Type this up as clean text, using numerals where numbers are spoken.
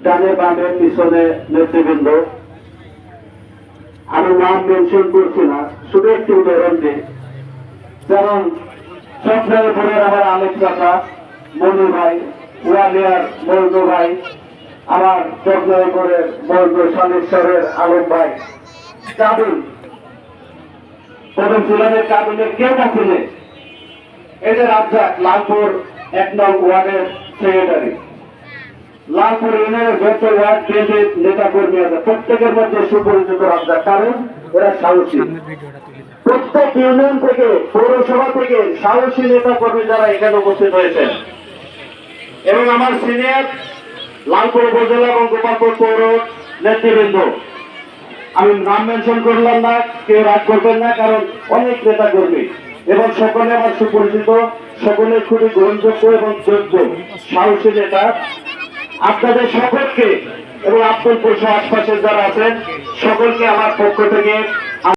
ডানে বামে পিছনে নেতৃবৃন্দ, আমি নাম মেনশন করছি না, শুধু একটি উদাহরণ দিই। যেমন চট্টগ্রামের আমার আলেক চাচা, মনু ভাই, ওয়ালিয়ার মৌন ভাই, আমার চট্টগ্রামের মৌন সালেশ্বরের আলম ভাই, কাবিল, প্রথম সিলামের কাবিলের কেউ ছিলেন, এদের রাজ্জাক লালপুর 1 নং ওয়ার্ডের সেক্রেটারি, লালপুর ইউনিয়নের যত ওয়ার্ড বিএনপির নেতা কর্মী আছে প্রত্যেকের মধ্যে সুপরিচিত রাজ্জাক, কারণ এরা সাহসী। প্রত্যেক ইউনিয়ন থেকে, পৌরসভা থেকে সাহসী নেতা কর্মী যারা এখানে উপস্থিত হয়েছেন, এবং আমার সিনিয়র লালপুর উপজেলা এবং গোপালপুর পৌর নেতৃবৃন্দ, আমি নাম মেনশন করলাম না, কেউ রাগ করবেন না, কারণ অনেক নেতা কর্মী এবং সকলে আমার সুপরিচিত, সকলে খুবই গ্রহণযোগ্য এবং যোগ্য সাহসী নেতা। আপনাদের সকলকে এবং আব্দুলপুর সহ আশপাশের যারা আছেন সকলকে আমার পক্ষ থেকে